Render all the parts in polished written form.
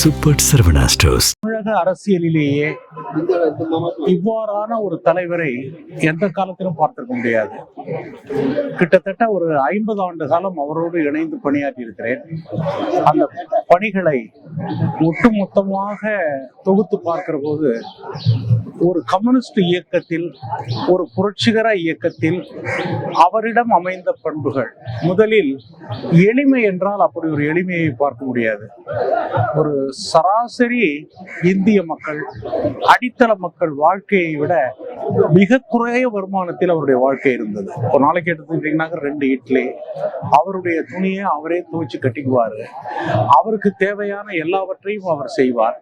Super Saravana stores. தமிழக அரசியலிலேயே இவ்வாறான ஒரு தலைவரை எந்த காலத்திலும் பார்த்திருக்க முடியாது. கிட்டத்தட்ட ஒரு 50 ஆண்டு காலம் அவரோடு இணைந்து பணியாற்றி இருக்கிறேன். அந்த பணிகளை ஒட்டுமொத்தமாக தொகுத்து பார்க்கிற போது ஒரு கம்யூனிஸ்ட் இயக்கத்தில், ஒரு புரட்சிகர இயக்கத்தில் அவரிடம் அமைந்த பண்புகள், முதலில் எளிமை என்றால் அப்படி ஒரு எளிமையை பார்க்க முடியாது. ஒரு சராசரி இந்திய மக்கள், அடித்தள மக்கள் வாழ்க்கையை விட மிக குறைய வருமானத்தில் அவருடைய வாழ்க்கை இருந்தது. ஒரு நாளைக்கு எடுத்துக்கிட்டீங்கன்னாக்க 2 இட்லி, அவருடைய துணியை அவரே துவைச்சு கட்டிக்குவாரு, அவருக்கு தேவையான எல்லாவற்றையும் அவர் செய்வார்.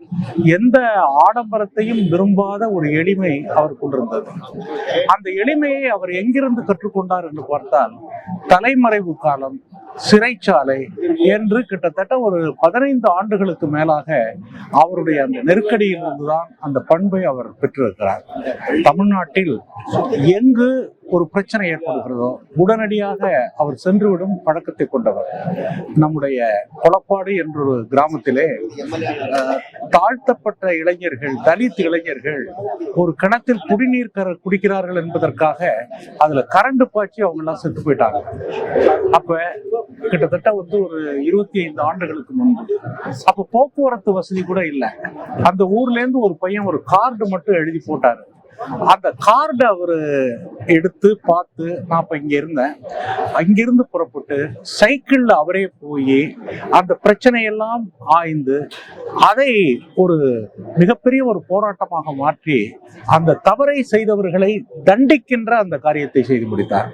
எந்த ஆடம்பரத்தையும் விரும்பாத ஒரு எளிமை அவர் கொண்டிருந்தது. அந்த எளிமையை அவர் எங்கிருந்து கற்றுக்கொண்டார் என்று பார்த்தால், தலைமறைவு காலம், சிறைச்சாலை என்று கிட்டத்தட்ட ஒரு 15 ஆண்டுகளுக்கு மேலாக அவருடைய அந்த நெருக்கடியில் இருந்துதான் அந்த பண்பை அவர் பெற்றிருக்கிறார். தமிழ்நாட்டில் எங்கு ஒரு பிரச்சனை ஏற்படுகிறதோ உடனடியாக அவர் சென்றுவிடும் பழக்கத்தை கொண்டவர். நம்முடைய கொளப்பாடு என்ற ஒரு கிராமத்திலே தாழ்த்தப்பட்ட இளைஞர்கள், தலித் இளைஞர்கள் ஒரு கிணத்தில் குடிநீர் குடிக்கிறார்கள் என்பதற்காக அதுல கரண்ட் பாய்ச்சி அவங்க எல்லாம் செத்து போயிட்டாங்க. அப்ப கிட்டத்தட்ட ஒரு 25 ஆண்டுகளுக்கு முன்பு. அப்ப போக்குவரத்து வசதி கூட இல்லை. அந்த ஊர்ல இருந்து ஒரு பையன் ஒரு கார்டு மட்டும் எழுதி போட்டாரு. அந்த கார்டு அவரு எடுத்து பார்த்து, நான் இப்ப இங்க இருந்தேன், அங்கிருந்து புறப்பட்டு சைக்கிள்ல அவரே போய் அந்த பிரச்சனையெல்லாம் ஆய்ந்து அதை ஒரு மிகப்பெரிய ஒரு போராட்டமாக மாற்றி அந்த தவறை செய்தவர்களை தண்டிக்கின்ற அந்த காரியத்தை செய்து முடித்தார்.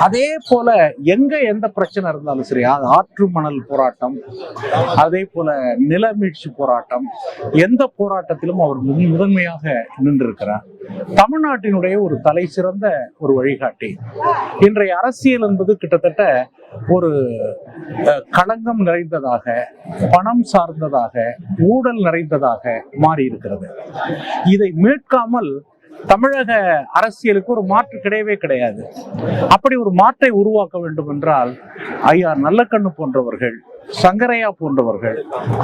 அதே போல எந்த பிரச்சனை இருந்தாலும் சரி, ஆற்று மணல் போராட்டம், அதே போல நிலமீட்சி போராட்டம், எந்த போராட்டத்திலும் அவர் முதன்மையாக நின்றிருக்கிறார். தமிழ்நாட்டினுடைய ஒரு தலை சிறந்த ஒரு வழிகாட்டி. இன்றைய அரசியல் என்பது கிட்டத்தட்ட ஒரு களங்கம் நிறைந்ததாக, பணம் சார்ந்ததாக, ஊழல் நிறைந்ததாக மாறி இருக்கிறது. இதை மீட்காமல் தமிழக அரசியலுக்கு ஒரு மாற்று கிடையவே கிடையாது. அப்படி ஒரு மாற்றை உருவாக்க வேண்டும் என்றால் ஐயா நல்லக்கண்ணு போன்றவர்கள், சங்கரையா போன்றவர்கள்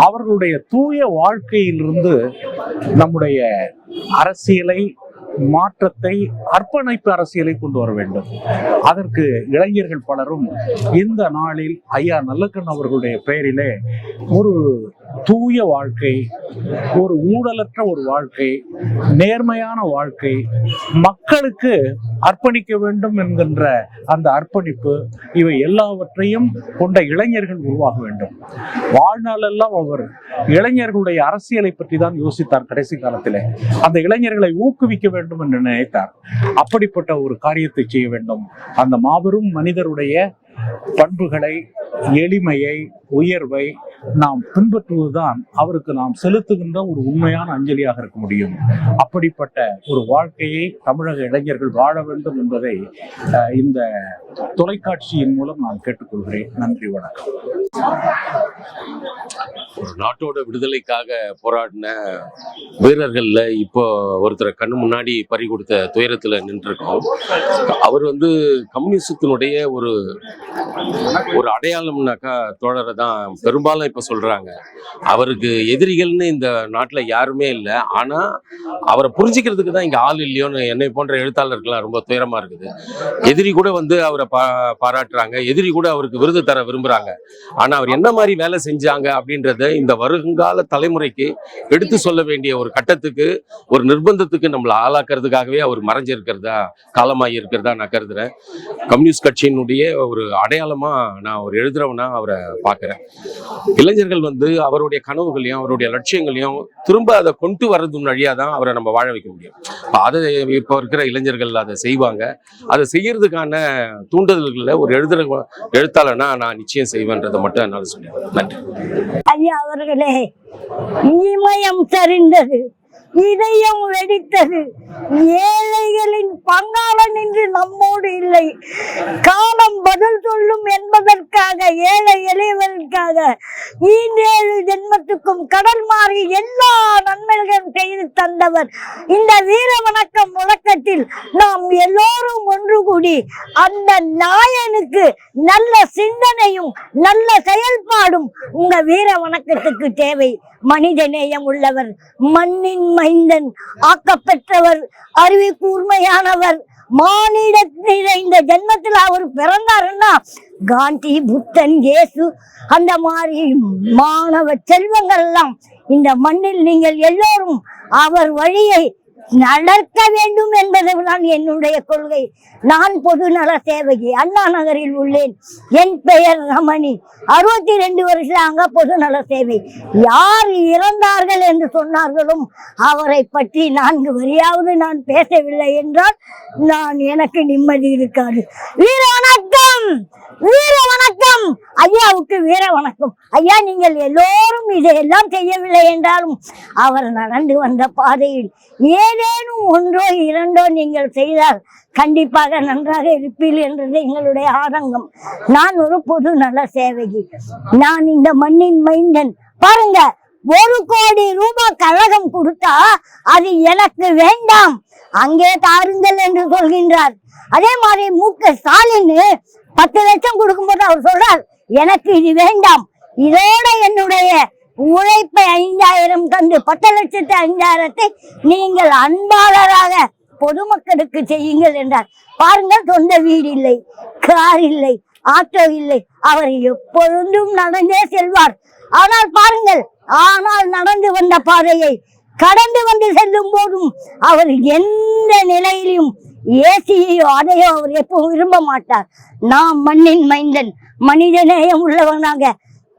அவர்களுடைய தூய வாழ்க்கையிலிருந்து நம்முடைய அரசியலை, மாற்றத்தை, அர்ப்பணிப்பு அரசியலை கொண்டு வர வேண்டும். அதற்கு இளைஞர்கள் பலரும் இந்த நாளில் ஐயா நல்லக்கண்ணு அவர்களுடைய பெயரிலே ஒரு தூய வாழ்க்கை, ஒரு ஊழலற்ற ஒரு வாழ்க்கை, நேர்மையான வாழ்க்கை, மக்களுக்கு அர்ப்பணிக்க வேண்டும் என்கின்ற அந்த அர்ப்பணிப்பு, இவை எல்லாவற்றையும் கொண்ட இளைஞர்கள் உருவாக வேண்டும். வாழ்நாளெல்லாம் அவர் இளைஞர்களுடைய அரசியலை பற்றி தான் யோசித்தார். கடைசி காலத்திலே அந்த இளைஞர்களை ஊக்குவிக்க வேண்டும் என்று நினைத்தார். அப்படிப்பட்ட ஒரு காரியத்தை செய்ய வேண்டும். அந்த மாபெரும் மனிதருடைய பண்புகளை, எளிமையை, உயர்வை நாம் பின்பற்றுவதுதான் அவருக்கு நாம் செலுத்துகின்ற ஒரு உண்மையான அஞ்சலியாக இருக்க முடியும். அப்படிப்பட்ட ஒரு வாழ்க்கையை தமிழக இளைஞர்கள் வாழ வேண்டும் என்பதை இந்த தொலைக்காட்சியின் மூலம் நான் கேட்டுக்கொள்கிறேன். நன்றி, வணக்கம். ஒரு நாட்டோட விடுதலைக்காக போராடின வீரர்கள்ல இப்போ ஒருத்தரை கண்ணு முன்னாடி பறி கொடுத்த துயரத்துல நின்றுருக்கோம். அவர் கம்யூனிசத்தினுடைய ஒரு அடையாளம்னாக்கா தோழரை தான் பெரும்பாலும் இப்ப சொல்றாங்க. அவருக்கு எதிரிகள்னு இந்த நாட்டுல யாருமே இல்லை. ஆனா அவரை புரிஞ்சுக்கிறதுக்கு தான் இங்க ஆள் இல்லையோன்னு என்னை போன்ற எழுத்தாளர்கள்லாம் ரொம்ப துயரமா இருக்குது. எதிரி கூட அவரை பாராட்டுறாங்க, எதிரி கூட அவருக்கு விருது தர விரும்புறாங்க. ஆனா அவர் என்ன மாதிரி வேலை செஞ்சாங்க அப்படின்றத இந்த வருங்கால தலைமுறைக்கு எடுத்து சொல்ல வேண்டிய ஒரு கட்டத்துக்கு, ஒரு நிர்பந்தத்துக்கு நம்மளை ஆளாக்குறதுக்காகவே அவர் மறைஞ்சிருக்கிறதா, காலமாகி இருக்கிறதா நான் கருதுறேன். கம்யூனிஸ்ட் கட்சியினுடைய ஒரு அடையாளமா நான் ஒரு எழுதுறவனா அவரை பார்க்கிறேன். இளைஞர்கள் அவருடைய கனவுகளையும் அவருடைய லட்சியங்களையும் திரும்ப அதை கொண்டு வர்றது வழியா தான் அவரை நம்ம வாழ வைக்க முடியும். அதை இப்போ இருக்கிற இளைஞர்கள் அதை செய்வாங்க. அதை செய்யறதுக்கான தூண்டுதல்களை ஒரு எழுத்தாளனா நான் நிச்சயம் செய்வேன்றதை மட்டும் என்னால் சொல்லுவேன். நன்றி. ஐயா அவர்களே, இமயம் சரிந்தது, இதயம் வெடித்தது. ஏழைகளின் பங்காளன் என்று நம்மோடு இல்லை, காலம் பதில் சொல்லும் என்பதற்காக ஏழை எளியவர்களுக்காக 7 ஜென்மத்துக்கும் கடல் மாறி எல்லா நன்மைகளும் செய்து தந்தவர். இந்த வீர வணக்கம் முழக்கத்தில் நாம் எல்லோரும் ஒன்று கூடி அந்த நாயனுக்கு நல்ல சிந்தனையும் நல்ல செயல்பாடும் உங்க வீர வணக்கத்துக்கு தேவை. மனித நேயம் உள்ளவர், மண்ணின் மைந்தன், ஆக்கப்பெற்றவர், அறிவு கூர்மையானவர், மானிடத்தில இந்த ஜென்மத்தில் அவர் பிறந்தாருன்னா காந்தி, புத்தன், இயேசு அந்த மாதிரி மாணவ செல்வங்கள் எல்லாம் இந்த மண்ணில் நீங்கள் எல்லோரும் அவர் வழியை நடக்க வேண்டும் என்பதுதான் என்னுடைய கொள்கை. நான் பொதுநல சேவகி, அண்ணா நகரில் உள்ளேன். என் பெயர் ரமணி. 62 வருஷம் அங்க பொதுநல சேவை. யார் இறந்தார்கள் என்று சொன்னார்களோ அவரை பற்றி 4 வரியாவது நான் பேசவில்லை என்றால் எனக்கு நிம்மதி இருக்காது. வீர வணக்கம், வீர வணக்கம் ஐயாவுக்கு, வீர வணக்கம் ஐயா. நீங்கள் எல்லோரும் இதையெல்லாம் செய்யவில்லை என்றாலும் அவர் நடந்து வந்த பாதையில் ஏதேனும் 1 or 2 நீங்கள் செய்தால் கண்டிப்பாக நன்றாக இருப்பீர்கள் என்றது எங்களுடைய ஆதங்கம். நான் ஒரு பொது நல சேவகி, நான் இந்த மண்ணின் மைந்தன். பாருங்க, 1 கோடி ரூபாய் கழகம் கொடுத்தா அது எனக்கு வேண்டாம், அங்கே தாருங்கள் என்று சொல்கின்றார். அதே மாதிரி மு.க. ஸ்டாலின் 10 லட்சம் கொடுக்கும்போது அவர் சொல்றார் எனக்கு இது வேண்டாம், இதோட என்னுடைய உழைப்பை 5000 தந்து 10,05,000 நீங்கள் அன்பாளராக பொதுமக்களுக்கு செய்யுங்கள் என்றார். பாருங்கள், சொந்த வீடு இல்லை, கார் இல்லை, ஆட்டோ இல்லை, அவர் எப்பொழுதும் நடந்தே செல்வார். ஆனால் பாருங்கள், நடந்து வந்த பாதையை கடந்து வந்து செல்லும் போதும் அவர் எந்த நிலையிலும் ஏசியோ அதையோ அவர் எப்பவும் விரும்ப மாட்டார். நாம் மண்ணின் மைந்தன், மனித நேயம் உள்ளவனாக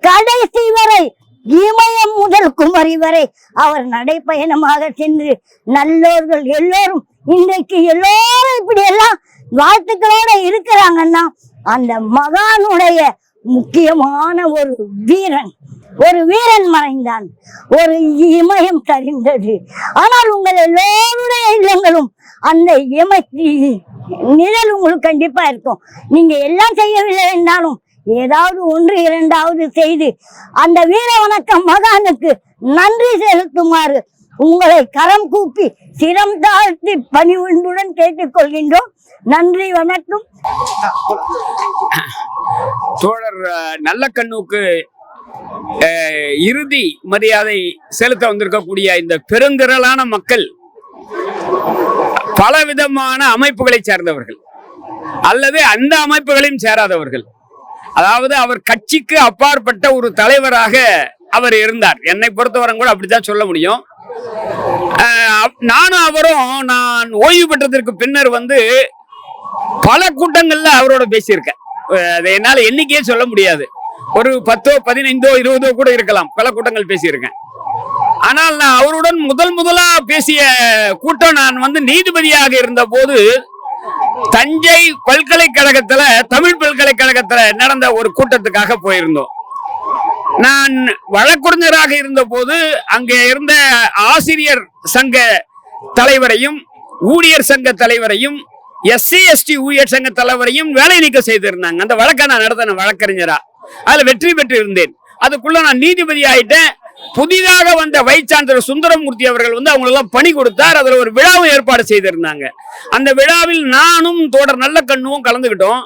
கடைசி வரை, இமயம் முதல் குமரி வரை அவர் நடைப்பயணமாக சென்று நல்லோர்கள் எல்லோரும் இன்றைக்கு எல்லோரும் இப்படி எல்லாம் வாழ்த்துக்களோட இருக்கிறாங்கன்னா அந்த மகானுடைய முக்கியமான ஒரு வீரன் மறைந்தான், ஒரு இமயம் சரிந்தது. ஆனால் உங்கள் எல்லோருடைய இல்லங்களும் அந்த நிழல் உங்களுக்கு கண்டிப்பா இருக்கும். நீங்க எல்லாம் செய்யவில்லை என்றாலும் ஏதாவது 1, 2 செய்து அந்த வீர வணக்கம் மகானுக்கு நன்றி செலுத்துமாறு உங்களை கரம் கூப்பி சிரம் தாழ்த்தி பணிவுடன் கேட்டுக்கொள்கின்றோம். நன்றி, வணக்கம். தோழர் நல்லக்கண்ணுக்கு இறுதி மரியாதை செலுத்த வந்திருக்கக்கூடிய இந்த பெருந்திரளான மக்கள் பலவிதமான அமைப்புகளை சேர்ந்தவர்கள் அல்லது அந்த அமைப்புகளையும் சேராதவர்கள். அதாவது அவர் கட்சிக்கு அப்பாற்பட்ட ஒரு தலைவராக அவர் இருந்தார். என்னை பொறுத்தவரை கூட அப்படித்தான் சொல்ல முடியும். நானும் அவரும் நான் ஓய்வு பெற்றதற்கு பின்னர் பல கூட்டங்கள்ல அவரோட பேசியிருக்கேன். அதை என்னால எண்ணிக்கையே சொல்ல முடியாது. ஒரு 10, 15, 20 கூட இருக்கலாம். பல கூட்டங்கள் பேசியிருக்கேன். ஆனால் நான் அவருடன் முதலா பேசிய கூட்டம் நான் நீதிபதியாக இருந்த போது தஞ்சை பல்கலைக்கழகத்துல, தமிழ் பல்கலைக்கழகத்துல நடந்த ஒரு கூட்டத்துக்காக போயிருந்தோம். நான் வழக்குரைஞராக இருந்த போது அங்கே இருந்த ஆசிரியர் சங்க தலைவரையும் ஊழியர் சங்க தலைவரையும் SC/ST ஊழியர் சங்க தலைவரையும் வேலை நீக்கம் செய்திருந்தாங்க. அந்த வழக்கை நான் நடத்தின வழக்கறிஞரா அதுல வெற்றி பெற்று இருந்தேன். அதுக்குள்ள நான் நீதிபதி ஆயிட்டேன். புதிதாக வந்த வைஸ் சான்சலர் சுந்தரமூர்த்தி அவர்கள் அவங்களெல்லாம் பணி கொடுத்தார். அதுல ஒரு விழாவை ஏற்பாடு செய்திருந்தாங்க. அந்த விழாவில் நானும் தோழர் நல்லக்கண்ணுவும் கலந்துகிட்டோம்.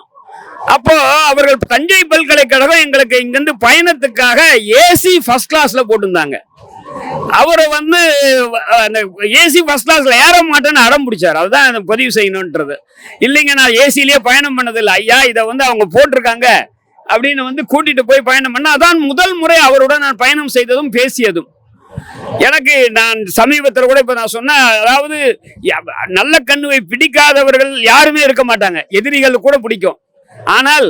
அப்போ அவர்கள் தஞ்சை பல்கலைக்கழகம் எங்களுக்கு இங்கிருந்து பயணத்துக்காக ஏசி ஃபர்ஸ்ட் கிளாஸ்ல போட்டிருந்தாங்க. அவரை அந்த ஏசி ஃபர்ஸ்ட் கிளாஸ்ல ஏற மாட்டேன்னு அடம் பிடிச்சார். அதுதான் பதிவு செய்யணும்ன்றது. இல்லைங்க, நான் ஏசிலேயே பயணம் பண்ணதில்லை ஐயா, இதை அவங்க போட்டிருக்காங்க அப்படின்னு கூட்டிட்டு போய் பயணம் பண்ண. அதான் முதல் முறை அவருடன் நான் பயணம் செய்ததும் பேசியதும். எனக்கு நான் சமீபத்தில் கூட இப்ப நான் சொன்ன, அதாவது நல்லக்கண்ணுவை பிடிக்காதவர்கள் யாருமே இருக்க மாட்டாங்க, எதிரிகள் கூட பிடிக்கும். ஆனால்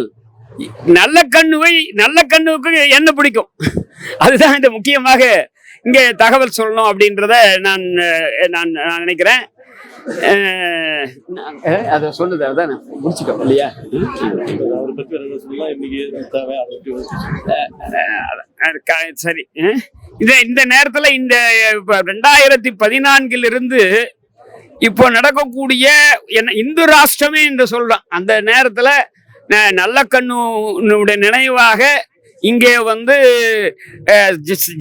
நல்லக்கண்ணுவுக்கு என்ன பிடிக்கும், அதுதான் இந்த முக்கியமாக இங்கே தகவல் சொல்லணும் அப்படின்றத நான் நினைக்கிறேன். அதை சொன்னது அதான் முடிச்சுட்டோம் இல்லையா? சரி, இந்த நேரத்துல இந்த 2014 இப்போ நடக்கக்கூடிய இந்து ராஷ்டிரமே என்று சொல்றோம். அந்த நேரத்துல நல்லக்கண்ணுடைய நினைவாக இங்கே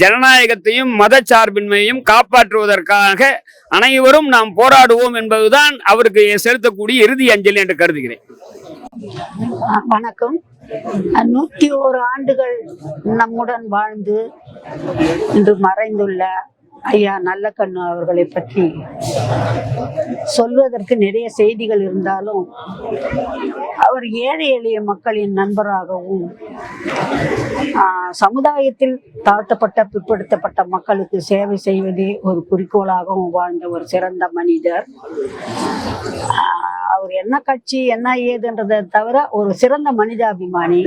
ஜனநாயகத்தையும் மதச்சார்பின்மையும் காப்பாற்றுவதற்காக அனைவரும் நாம் போராடுவோம் என்பதுதான் அவருக்கு செலுத்தக்கூடிய இறுதி அஞ்சலி என்று கருதுகிறேன். வணக்கம். 101 ஆண்டுகள் நம்முடன் வாழ்ந்து இன்று மறைந்துள்ள ஐயா நல்லக்கண்ணு அவர்களை பற்றி சொல்வதற்கு நிறைய செய்திகள் இருந்தாலும், அவர் ஏழை எளிய மக்களின் நண்பராகவும் சமுதாயத்தில் தாழ்த்தப்பட்ட பிற்படுத்தப்பட்ட மக்களுக்கு சேவை செய்வதே ஒரு குறிக்கோளாகவும் வாழ்ந்த ஒரு சிறந்த மனிதர். அவர் என்ன கட்சி என்ன ஏதுன்றதை தவிர ஒரு சிறந்த மனிதாபிமானி,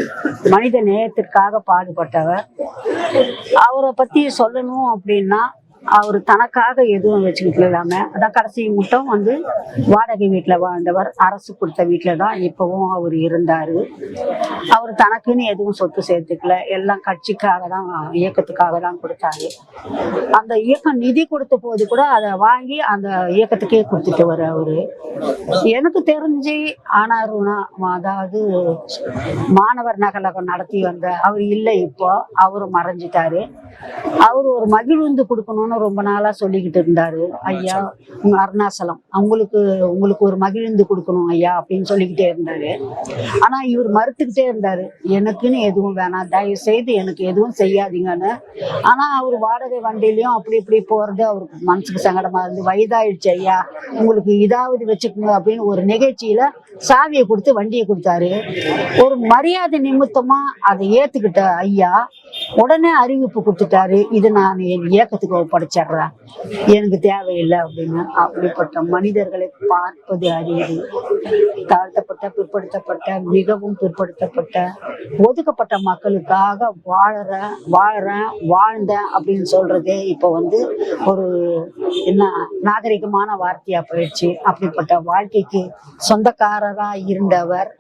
மனித நேயத்திற்காக பாடுபட்டவர். அவரை பத்தி சொல்லணும் அப்படின்னா, அவர் தனக்காக எதுவும் வச்சுக்கிட்டு இல்லாம, அதான் கடைசி மட்டும் வாடகை வீட்டுல வாழ்ந்தவர். அரசு கொடுத்த வீட்டுல தான் இப்பவும் அவர் இருந்தாரு. அவர் தனக்குன்னு எதுவும் சொத்து சேர்த்துக்கல, எல்லாம் கட்சிக்காக தான், இயக்கத்துக்காக தான் கொடுத்தாரு. அந்த இயக்கம் நிதி கொடுத்த போது கூட அதை வாங்கி அந்த இயக்கத்துக்கே கொடுத்துட்டு அவரு. எனக்கு தெரிஞ்சு ஆனாருனா, அதாவது மாணவர் நகலகம் நடத்தி வந்த அவர் இல்லை, இப்போ அவரு மறைஞ்சிட்டாரு. அவரு ஒரு மகிழ்ந்து கொடுக்கணும்னு ரொம்ப நாளா சொல்லிக்கிட்டு இருந்தாரு. ஐயா அருணாசலம் உங்களுக்கு ஒரு மகிழ்ந்து கொடுக்கணும் ஐயா அப்படின்னு சொல்லிக்கிட்டே இருந்தாரு. ஆனா இவர் மறுத்துக்கிட்டே இருந்தாரு, எனக்குன்னு எதுவும் வேணாம், தயவு செய்து எனக்கு எதுவும் செய்யாதீங்கன்னு. ஆனா அவர் வாடகை வண்டியிலயும் அப்படி இப்படி போறது அவருக்கு மனசுக்கு சங்கடமா இருந்து, வயதாயிடுச்சு ஐயா, உங்களுக்கு இதாவது வச்சுக்கோங்க அப்படின்னு ஒரு நிகழ்ச்சியில சாவியை கொடுத்து வண்டியை கொடுத்தாரு. ஒரு மரியாதை நிமித்தமா அதை ஏத்துக்கிட்ட ஐயா உடனே அறிவிப்பு கொடுத்துட்டாரு, இது நான் என் இயக்கத்துக்கு ஒப்படைச்சிடுறேன், எனக்கு தேவையில்லை அப்படின்னு. அப்படிப்பட்ட மனிதர்களை பார்ப்பது அறிவு. தாழ்த்தப்பட்ட பிற்படுத்தப்பட்ட மிகவும் பிற்படுத்தப்பட்ட ஒதுக்கப்பட்ட மக்களுக்காக வாழ்ந்தேன் அப்படின்னு சொல்றதே இப்போ ஒரு என்ன நாகரிகமான வார்த்தையா போயிடுச்சு. அப்படிப்பட்ட வாழ்க்கைக்கு சொந்தக்காரரா இருந்தவர்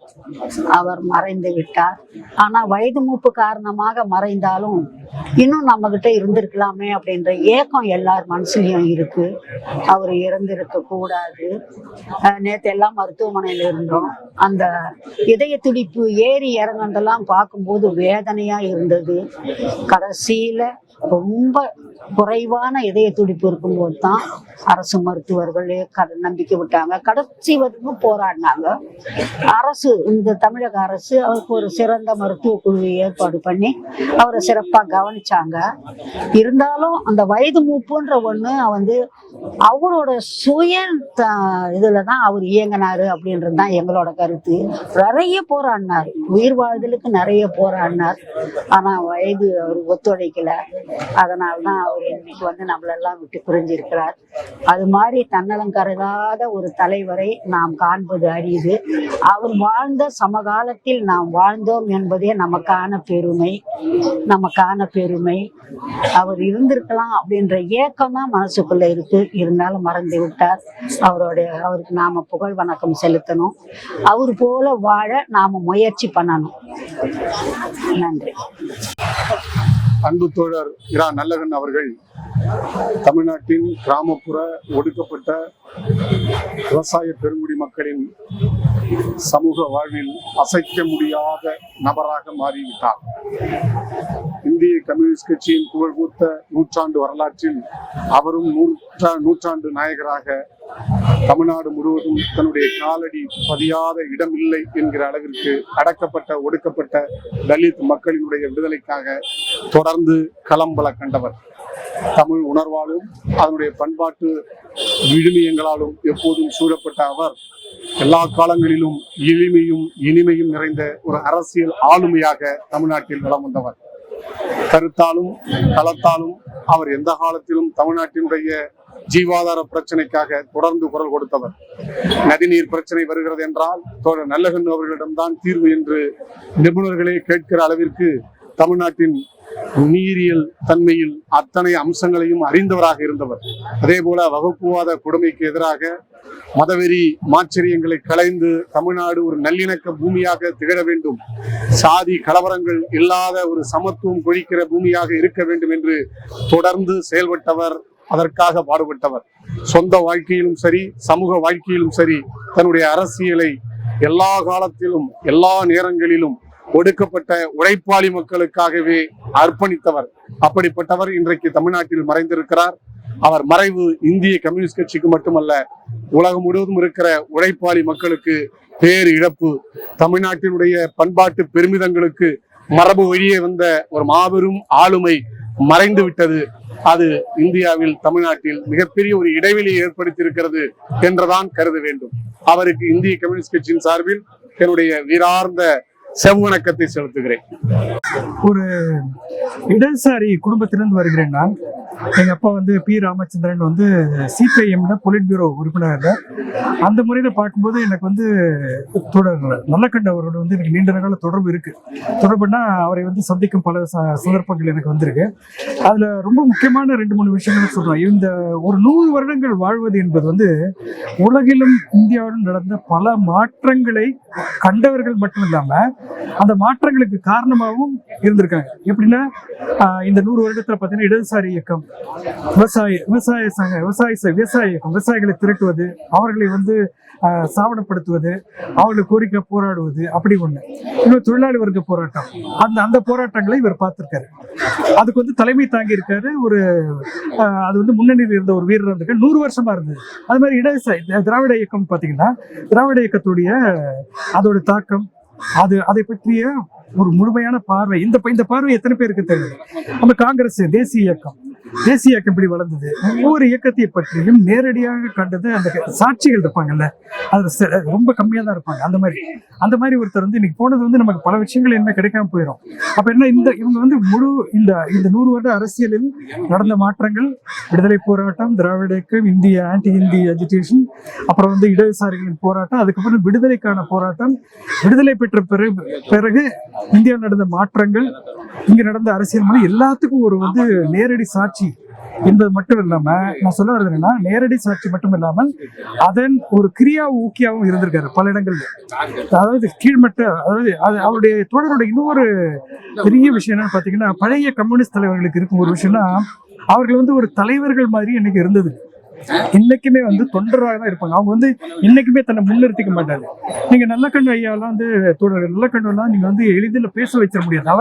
அவர் மறைந்து விட்டார். ஆனா வயது மூப்பு காரணமாக மறைந்தாலும் இன்னும் நம்ம கிட்ட இருந்திருக்கலாமே அப்படின்ற ஏக்கம் எல்லார் மனசுலயும் இருக்கு. அவர் இறந்திருக்க கூடாது. நேற்று எல்லாம் மருத்துவமனையில இருந்தோம். அந்த இதய துடிப்பு ஏறி இறங்கினதெல்லாம் பார்க்கும்போது வேதனையா இருந்தது. கடைசியில ரொம்ப குறைவான இதய துடிப்பு இருக்கும்போது தான் அரசு மருத்துவர்களே நம்பிக்கை விட்டாங்க. கடைசி வரைக்கும் போராடினாங்க. அரசு, இந்த தமிழக அரசு அவருக்கு ஒரு சிறந்த மருத்துவ குழுவை ஏற்பாடு பண்ணி அவரை சிறப்பா கவனிச்சாங்க. இருந்தாலும் அந்த வயது மூப்புன்ற ஒண்ணு அவரோட சுய இதுலதான் அவர் இயங்கினாரு அப்படின்றதுதான் எங்களோட கருத்து. நிறைய போராடினார், உயிர் வாழ்தலுக்கு நிறைய போராடினார். ஆனா வயது அவர் ஒத்துழைக்கல. அதனால்தான் அவர் இன்னைக்கு நம்மளெல்லாம் விட்டு பிரிஞ்சிருக்கிறார். அது மாதிரி தன்னலம் கருதாத ஒரு தலைவரை நாம் காண்பது அரிது. அவர் வாழ்ந்த சமகாலத்தில் நாம் வாழ்ந்தோம் என்பதே நமக்கான பெருமை. அவர் இருந்திருக்கலாம் அப்படின்ற ஏக்கம் தான் மனசுக்குள்ள இருக்கு. இருந்தாலும் மறந்து விட்டார். அவருக்கு நாம புகழ் வணக்கம் செலுத்தணும். அவர் போல வாழ நாம முயற்சி பண்ணணும். நன்றி. அன்பு தோழர் இரா நல்லகன் அவர்கள் தமிழ்நாட்டின் கிராமப்புற ஒடுக்கப்பட்ட விவசாய பெருங்குடி மக்களின் சமூக வாழ்வில் அசைக்க முடியாத நபராக மாறிவிட்டார். இந்திய கம்யூனிஸ்ட் கட்சியின் புகழ்பூத்த நூற்றாண்டு வரலாற்றில் அவரும் நூற்றாண்டு நாயகராக தமிழ்நாடு முழுவதும் தன்னுடைய காலடி பதியாத இடம் இல்லை என்கிற அளவிற்கு அடக்கப்பட்ட ஒடுக்கப்பட்ட தலித் மக்களினுடைய விடுதலைக்காக தொடர்ந்து களம்பல கண்டவர். தமிழ் உணர்வாலும் அதனுடைய பண்பாட்டு விழுமியங்களாலும் எப்போதும் சூழப்பட்ட அவர் எல்லா காலங்களிலும் எளிமையும் இனிமையும் நிறைந்த ஒரு அரசியல் ஆளுமையாக தமிழ்நாட்டில் வலம் வந்தவர். கருத்தாலும் களத்தாலும் அவர் எந்த காலத்திலும் தமிழ்நாட்டினுடைய ஜீவாதார பிரச்சனைக்காக தொடர்ந்து குரல் கொடுத்தவர். நதிநீர் பிரச்சனை வருகிறது என்றால் தோழர் நல்லகண்ணு அவர்களிடம்தான் தீர்வு என்று நிபுணர்களே கேட்கிற அளவிற்கு தமிழ்நாட்டின் நீரியல் தன்மையில் அத்தனை அம்சங்களையும் அறிந்தவராக இருந்தவர். அதே போல வகுப்புவாத கொடுமைக்கு எதிராக மதவெறி மாச்சரியங்களை களைந்து தமிழ்நாடு ஒரு நல்லிணக்க பூமியாக திகழ வேண்டும், சாதி கலவரங்கள் இல்லாத ஒரு சமத்துவம் கொழிக்கிற பூமியாக இருக்க வேண்டும் என்று தொடர்ந்து செயல்பட்டவர், அதற்காக பாடுபட்டவர். சொந்த வாழ்க்கையிலும் சரி, சமூக வாழ்க்கையிலும் சரி, தன்னுடைய அரசியலை எல்லா காலத்திலும் எல்லா நேரங்களிலும் ஒடுக்கப்பட்ட உழைப்பாளி மக்களுக்காகவே அர்ப்பணித்தவர். அப்படிப்பட்டவர் இன்றைக்கு தமிழ்நாட்டில் மறைந்திருக்கிறார். அவர் மறைவு இந்திய கம்யூனிஸ்ட் கட்சிக்கு மட்டுமல்ல, உலகம் முழுவதும் இருக்கிற உழைப்பாளி மக்களுக்கு பேர் இழப்பு. தமிழ்நாட்டினுடைய பண்பாட்டு பெருமிதங்களுக்கு மரபு வழியே வந்த ஒரு மாபெரும் ஆளுமை மறைந்து விட்டது. அது இந்தியாவில் தமிழ்நாட்டில் மிகப்பெரிய ஒரு இடைவெளியை ஏற்படுத்தியிருக்கிறது என்றுதான் கருத வேண்டும். அவருக்கு இந்திய கம்யூனிஸ்ட் கட்சியின் சார்பில் என்னுடைய வீரார்ந்த செவ்வணக்கத்தை செலுத்துகிறேன். ஒரு இடதுசாரி குடும்பத்திலிருந்து வருகிறேன் நான். எங்க அப்பா வந்து பி ராமச்சந்திரன் வந்து சிபிஐஎம்ல பொலிட் பியூரோ உறுப்பினர். அந்த முறையில் பார்க்கும்போது எனக்கு வந்து நல்லக்கண்ட அவரோட வந்து எனக்கு நீண்ட கால தொடர்பு இருக்கு. தொடர்புனா அவரை வந்து சந்திக்கும் பல சந்தர்ப்பங்கள் எனக்கு வந்திருக்கு. அதுல ரொம்ப முக்கியமான 2-3 விஷயங்கள் சொல்றேன். இந்த ஒரு 100 வருடங்கள் வாழ்வது என்பது வந்து உலகிலும் இந்தியாவிலும் நடந்த பல மாற்றங்களை கண்டவர்கள் மட்டும் இல்லாம அந்த மாற்றங்களுக்கு காரணமாகவும் இருந்திருக்காங்க. எப்படின்னா இந்த 100 வருடத்துல பார்த்தீங்கன்னா இடதுசாரி இயக்கம், விவசாய இயக்கம், விவசாயிகளை திரட்டுவது, அவர்களை வந்து சாவணப்படுத்துவது, அவர்களை கோரிக்கை போராடுவது, அப்படி ஒண்ணு. இன்னும் தொழிலாளி வர்க்க போராட்டம், அந்த போராட்டங்களை இவர் பார்த்திருக்காரு. அதுக்கு வந்து தலைமை தாங்கி இருக்காரு. அது வந்து முன்னணியில் இருந்த ஒரு வீரர் இருந்திருக்காரு. 100 வருஷமா இருந்தது. அது மாதிரி இடதுசாரி திராவிட இயக்கம் பார்த்தீங்கன்னா, திராவிட இயக்கத்துடைய அதோட தாக்கம், அதை பற்றிய ஒரு முழுமையான பார்வை, இந்த பார்வை எத்தனை பேருக்கு தெரியும்? நம்ம காங்கிரஸ் தேசிய இயக்கம் இப்படி வளர்ந்தது. ஒவ்வொரு இயக்கத்தை பற்றியும் நேரடியாக கண்டது அந்த சாட்சிகள் இருப்பாங்கல்ல, அது ரொம்ப கம்மியா தான் இருப்பாங்க. அந்த மாதிரி ஒருத்தர் வந்து இன்னைக்கு போனது வந்து நமக்கு பல விஷயங்கள் என்ன கிடைக்காம போயிடும். அப்ப என்ன, இவங்க வந்து முழு இந்த 100 வருட அரசியலில் நடந்த மாற்றங்கள், விடுதலை போராட்டம், திராவிட இயக்கம், இந்திய ஆன்டி இந்தி அஜிடேஷன், அப்புறம் வந்து இடதுசாரிகளின் போராட்டம், அதுக்கப்புறம் விடுதலைக்கான போராட்டம், விடுதலை பெற்ற பிறகு இந்தியாவில் நடந்த மாற்றங்கள், இங்க நடந்த அரசியல் மொழி, எல்லாத்துக்கும் ஒரு வந்து நேரடி சாட்சி என்பது மட்டும் இல்லாம, நான் சொல்ல வருதுன்னா நேரடி சாட்சி மட்டும் இல்லாமல் அதன் ஒரு கிரியா ஊக்கியாவும் இருந்திருக்காரு பல இடங்கள்ல. அதாவது கீழ்மட்ட, அதாவது அவருடைய தோழரோட இன்னொரு பெரிய விஷயம் என்னன்னு பாத்தீங்கன்னா, பழைய கம்யூனிஸ்ட் தலைவர்களுக்கு இருக்கும் ஒரு விஷயம்னா, அவர்கள் வந்து ஒரு தலைவர்கள் மாதிரி இன்னைக்கு இருந்தது. இன்னைக்குமே வந்து தொண்டராக தான் இருப்பாங்க. அவங்க வந்து இன்னைக்குமே தன்னை முன்னிறுத்திக்க மாட்டாங்க. நீங்க நல்லக்கண்ணு ஐயாலாம் வந்து தோழர்கள் நல்லக்கண்ணெல்லாம் நீங்க வந்து எளிதில் பேச வச்சிட முடியாது.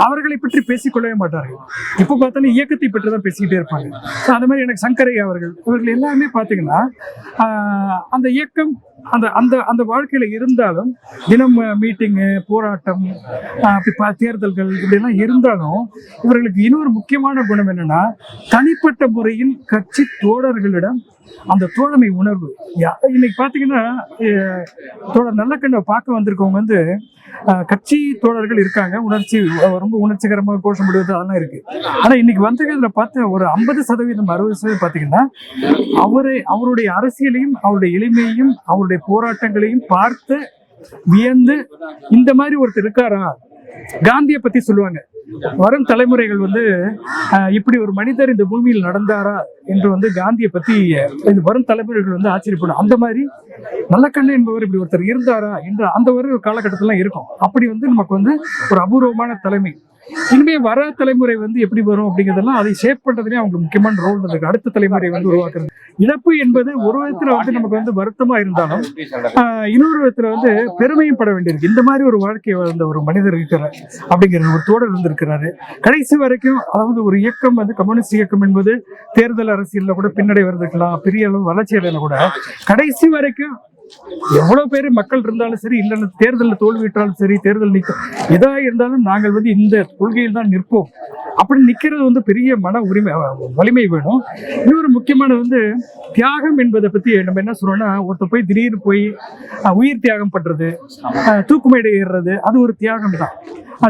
அவர்களை பற்றி பேசிக்கொள்ளவே மாட்டார்கள். இப்ப பார்த்தாலும் இயக்கத்தை பற்றி தான் பேசிக்கிட்டே இருப்பாங்க. அந்த மாதிரி எனக்கு சங்கரை அவர்கள் எல்லாமே பாத்தீங்கன்னா அந்த இயக்கம் அந்த வாழ்க்கையில இருந்தாலும், தினம் மீட்டிங்கு, போராட்டம், தேர்தல்கள் இப்படிலாம் இருந்தாலும், இவர்களுக்கு இன்னொரு முக்கியமான குணம் என்னன்னா, தனிப்பட்ட முறையில் கட்சி தோழர்களிடம் அந்த தோழமை உணர்வு. இன்னைக்கு பாத்தீங்கன்னா தோழர் நல்லக்கண்ணை பார்க்க வந்திருக்கவங்க வந்து கட்சி தோழர்கள் இருக்காங்க, ரொம்ப உணர்ச்சிகரமாக கோஷமிடுவது அதெல்லாம் இருக்கு. ஆனா இன்னைக்கு வந்ததுல பார்த்து ஒரு 50% 60% பாத்தீங்கன்னா அவருடைய அரசியலையும், அவருடைய எளிமையையும், அவருடைய போராட்டங்களையும் பார்த்து வியந்து, இந்த மாதிரி ஒருத்தர் இருக்காரா. காந்தியை பத்தி சொல்லுவாங்க, வரும் தலைமுறைகள் வந்து இப்படி ஒரு மனிதர் இந்த பூமியில் நடந்தாரா என்று வந்து காந்தியை பத்தி வரும் தலைமுறைகள் வந்து ஆச்சரியப்படும். அந்த மாதிரி நல்லக்கண்ணு என்பவர் இப்படி ஒருத்தர் இருந்தாரா என்று அந்த ஒரு காலகட்டத்தில இருக்கும். அப்படி வந்து நமக்கு வந்து ஒரு அபூர்வமான தலைமை. இனிமே வர தலைமுறை வந்து எப்படி வரும் அப்படிங்கிறதெல்லாம் அதை ஷேப் பண்றதுலேயே அவங்க முக்கியமான ரோல் இருக்கு. அடுத்த தலைமுறை வந்து உருவாக்குறது. இழப்பு என்பது ஒரு விதத்துல வந்து நமக்கு வந்து வருத்தமா இருந்தாலும், இன்னொரு விதத்துல வந்து பெருமையும் பட வேண்டியிருக்கு. இந்த மாதிரி ஒரு வாழ்க்கையை வாழ்ந்த ஒரு மனிதர் இருக்கிறார் அப்படிங்கிற ஒரு தோழர் இருந்திருக்கிறாரு கடைசி வரைக்கும். அதாவது ஒரு இயக்கம் வந்து கம்யூனிஸ்ட் இயக்கம் என்பது தேர்தல் அரசியல்ல கூட பின்னடை வருதுக்கலாம், பெரிய அளவு வளர்ச்சி அடையில கூட கடைசி வரைக்கும் எவ்வளவு பேர் மக்கள் இருந்தாலும் சரி, இல்லைன்னா தேர்தலில் தோல்வியிட்டாலும் சரி, தேர்தல் எதா இருந்தாலும் நாங்கள் வந்து இந்த கொள்கையில் தான் நிற்போம் அப்படி நிக்கிறது வந்து பெரிய மன வலிமை வேணும். இன்னொரு முக்கியமான வந்து தியாகம் என்பதை பத்தி நம்ம என்ன சொல்றோம்னா, ஒருத்தர் போய் திடீர்னு போய் உயிர் தியாகம் பண்றது, தூக்குமேடை ஏறுறது, அது ஒரு தியாகம் தான்.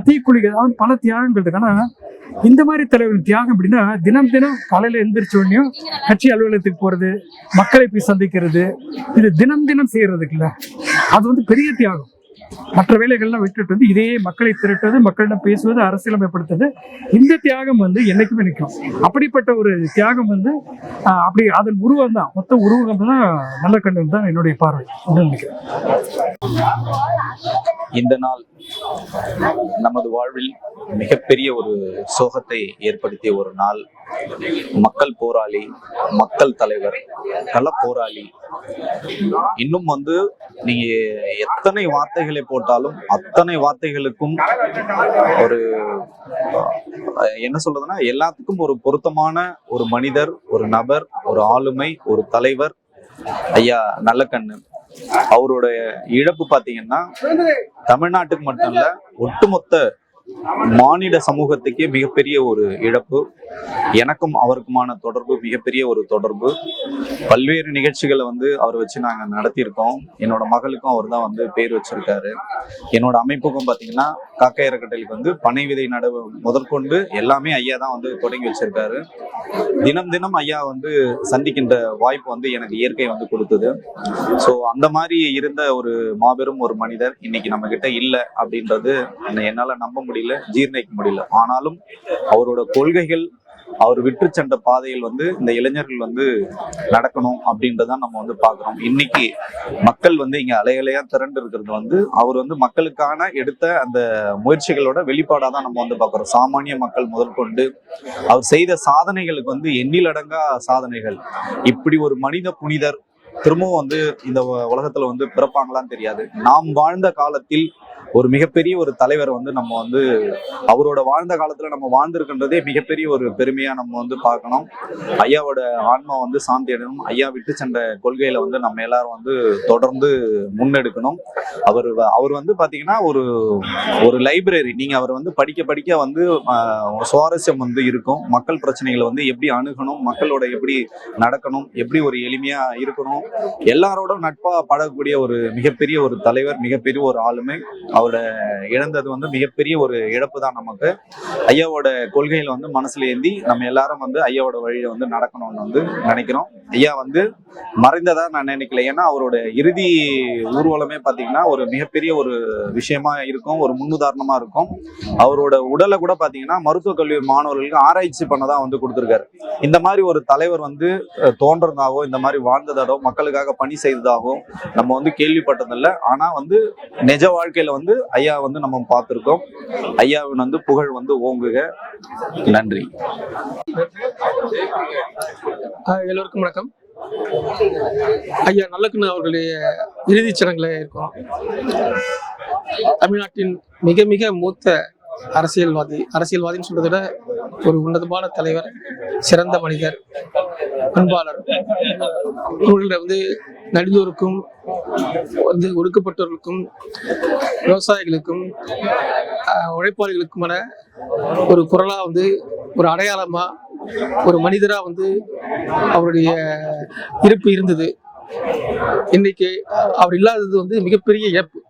தீக்குளிகள், பல தியாகங்கள் இருக்கு. ஆனா இந்த மாதிரி தலைவர்கள் தியாகம் அப்படின்னா, தினம் காலையில எந்திரிச்ச உடனே கட்சி அலுவலகத்துக்கு போறது, மக்களை போய் சந்திக்கிறது, இது தினம் செய்யறதுக்குல்ல, அது வந்து பெரிய தியாகம். மற்ற வேலைகள்லாம் விட்டுட்டு வந்து இதே மக்களை திரட்டுவது, மக்களிடம் பேசுவது, அரசியலமைப்படுத்துவது, இந்த தியாகம் வந்து என்னைக்குமே நிற்கும். அப்படிப்பட்ட ஒரு தியாகம் வந்து அப்படி அதன் உருவம் தான், மொத்த உருவம் தான் நல்லக்கண்ணு தான் என்னுடைய பார்வை நினைக்கிறேன். இந்த நாள் நமது வாழ்வில் மிகப்பெரிய ஒரு சோகத்தை ஏற்படுத்திய ஒரு நாள். மக்கள் போராளி, மக்கள் தலைவர், கள போராளி. இன்னும் வந்து நீங்க எத்தனை வார்த்தைகளை போட்டாலும் அத்தனை வார்த்தைகளுக்கும் ஒரு என்ன சொல்றதுன்னா, எல்லாத்துக்கும் ஒரு பொருத்தமான ஒரு மனிதர், ஒரு நபர், ஒரு ஆளுமை, ஒரு தலைவர் ஐயா நல்லக்கண்ணு. அவருடைய இழப்பு பாத்தீங்கன்னா தமிழ்நாட்டுக்கு மட்டும் இல்ல, ஒட்டுமொத்த மானிட சமூகத்துக்கே மிகப்பெரிய ஒரு இழப்பு. எனக்கும் அவருக்குமான தொடர்பு மிகப்பெரிய ஒரு தொடர்பு. பல்வேறு நிகழ்ச்சிகளை வந்து அவர் வச்சு நாங்க நடத்தியிருக்கோம். என்னோட மகளுக்கும் அவர் தான் வந்து பேர் வச்சிருக்காரு. என்னோட அமைப்புக்கும் பாத்தீங்கன்னா காக்கை அறக்கட்டளைக்கு வந்து பனை விதை நடவு முதற்கொண்டு எல்லாமே ஐயா தான் வந்து தொடங்கி வச்சிருக்காரு. தினம் தினம் ஐயா வந்து சந்திக்கின்ற வாய்ப்பு வந்து எனக்கு இயற்கை வந்து கொடுத்தது. ஸோ அந்த மாதிரி இருந்த ஒரு மாபெரும் ஒரு மனிதர் இன்னைக்கு நம்ம கிட்ட இல்லை அப்படின்றது என்னால நம்ப முடியல, ஜீர்ணிக்க முடியல. ஆனாலும் அவரோட கொள்கைகள், அவர் விற்று சென்ற பாதையில் வந்து இந்த இளைஞர்கள் வந்து நடக்கணும் அப்படின்றதான் நம்ம வந்து பாக்குறோம். இன்னைக்கு மக்கள் வந்து இங்க அலையலையா திரண்டு இருக்கிறது வந்து அவர் வந்து மக்களுக்கான எடுத்த அந்த முயற்சிகளோட வெளிப்பாடா தான் நம்ம வந்து பாக்குறோம். சாமானிய மக்கள் முதற்கொண்டு அவர் செய்த சாதனைகளுக்கு வந்து எண்ணிலடங்கா சாதனைகள். இப்படி ஒரு மனித புனிதர் திரும்பவும் வந்து இந்த உலகத்துல வந்து பிறப்பாங்களான்னு தெரியாது. நாம் வாழ்ந்த காலத்தில் ஒரு மிகப்பெரிய ஒரு தலைவர் வந்து நம்ம வந்து அவரோட வாழ்ந்த காலத்துல நம்ம வாழ்ந்திருக்கின்றதே மிகப்பெரிய ஒரு பெருமையா நம்ம வந்து பார்க்கணும். ஐயாவோட ஆன்மா வந்து சாந்தி அடையணும். ஐயா விட்டு சென்ற கொள்கையில வந்து நம்ம எல்லாரும் வந்து தொடர்ந்து முன்னெடுக்கணும். அவர் வந்து பாத்தீங்கன்னா ஒரு லைப்ரரி. நீங்க அவர் வந்து படிக்க படிக்க வந்து சுவாரஸ்யம் வந்து இருக்கும். மக்கள் பிரச்சனைகளை வந்து எப்படி அணுகணும், மக்களோட எப்படி நடக்கணும், எப்படி ஒரு எளிமையா இருக்கணும், எல்லாரோட நட்பா பழகக்கூடிய ஒரு மிகப்பெரிய ஒரு தலைவர், மிகப்பெரிய ஒரு ஆளுமை. அவரோட இழந்தது வந்து மிகப்பெரிய ஒரு இழப்பு தான் நமக்கு. ஐயாவோட கொள்கையில வந்து மனசுல ஏந்தி நம்ம எல்லாரும் வந்து ஐயாவோட வழியில வந்து நடக்கணும்னு வந்து நினைக்கிறோம். ஐயா வந்து மறைந்ததா நான் நினைக்கல. ஏன்னா அவரோட இறுதி ஊர்வலமே பாத்தீங்கன்னா ஒரு மிகப்பெரிய ஒரு விஷயமா இருக்கும், ஒரு முன்னுதாரணமா இருக்கும். அவரோட உடலை கூட பாத்தீங்கன்னா மருத்துவக் கல்லூரி மாணவர்களுக்கு ஆராய்ச்சி பண்ணதான் வந்து கொடுத்திருக்காரு. இந்த மாதிரி ஒரு தலைவர் வந்து தோன்றதாகவும் இந்த மாதிரி வாழ்ந்ததாகவும் மக்களுக்காக பணி செய்ததாகவும் நம்ம வந்து கேள்விப்பட்டதில்லை. ஆனா வந்து நிஜ வாழ்க்கையில வந்து ஐயா வந்து நம்ம பார்த்திருக்கோம். ஐயாவின் வந்து புகழ் வந்து ஓங்குக. நன்றி. எல்லோருக்கும் வணக்கம். ஐயா நல்லக்கண்ணு அவர்களுடைய இறுதிச் சடங்குல இருக்கோம். தமிழ்நாட்டின் மிக மிக மூத்த அரசியல்வாதின்னு சொல்றதை விட ஒரு உன்னதமான தலைவர், சிறந்த மனிதர், அன்பாளர். இவர்களை வந்து நலிந்தோருக்கும் வந்து ஒடுக்கப்பட்டவர்களுக்கும் விவசாயிகளுக்கும் உழைப்பாளிகளுக்குமான ஒரு குரலா வந்து ஒரு அடையாளமா ஒரு மனிதரா வந்து அவருடைய இருப்பு இருந்தது. இன்னைக்கு அவர் இல்லாதது வந்து மிகப்பெரிய இழப்பு.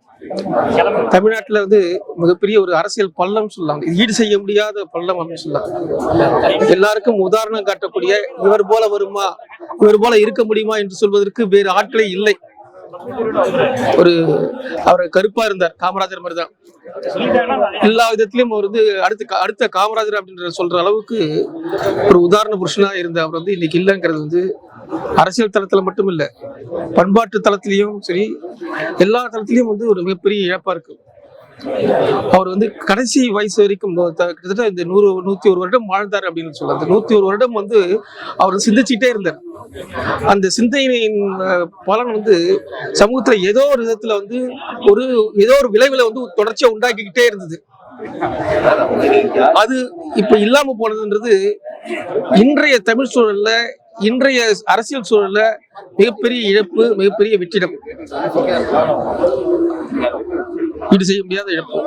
தமிழ்நாட்டுல வந்து மிகப்பெரிய ஒரு அரசியல் பள்ளம் சொல்லலாம், ஈடு செய்ய முடியாத பள்ளம் அப்படின்னு சொல்லலாம். எல்லாருக்கும் உதாரணம் காட்டக்கூடிய இவர் போல வருமா, இவர் போல இருக்க முடியுமா என்று சொல்வதற்கு வேறு ஆட்களே இல்லை. அவர் கருப்பா இருந்தார், காமராஜர் மாதிரி தான். எல்லா விதத்திலையும் அவர் வந்து அடுத்த காமராஜர் அப்படின்ற சொல்ற அளவுக்கு ஒரு உதாரண புருஷனா இருந்த அவர் வந்து இன்னைக்கு இல்லைங்கிறது வந்து அரசியல் தளத்துல மட்டும் இல்ல, பண்பாட்டு தளத்திலையும் சரி, எல்லா தளத்திலையும் வந்து ஒரு மிகப்பெரிய இழப்பா இருக்கு. அவர் வந்து கடைசி வயசு வரைக்கும் கிட்டத்தட்ட இந்த 101 வருடம் வாழ்ந்தார் அப்படின்னு சொல்லலாம். அந்த 101 வருடம் வந்து அவர் சிந்திச்சுட்டே இருந்தார். அந்த சிந்தனையின் பலன் வந்து சமூகத்துல ஏதோ ஒரு விதத்துல வந்து ஏதோ ஒரு விளைவுல வந்து தொடர்ச்சியா உண்டாக்கிக்கிட்டே இருந்தது. அது இப்ப இல்லாம போனதுன்றது இன்றைய தமிழ் சூழல்ல, இன்றைய அரசியல் சூழல்ல மிகப்பெரிய இழப்பு, மிகப்பெரிய வெற்றிடம், ஈடு செய்ய முடியாத இழப்பு.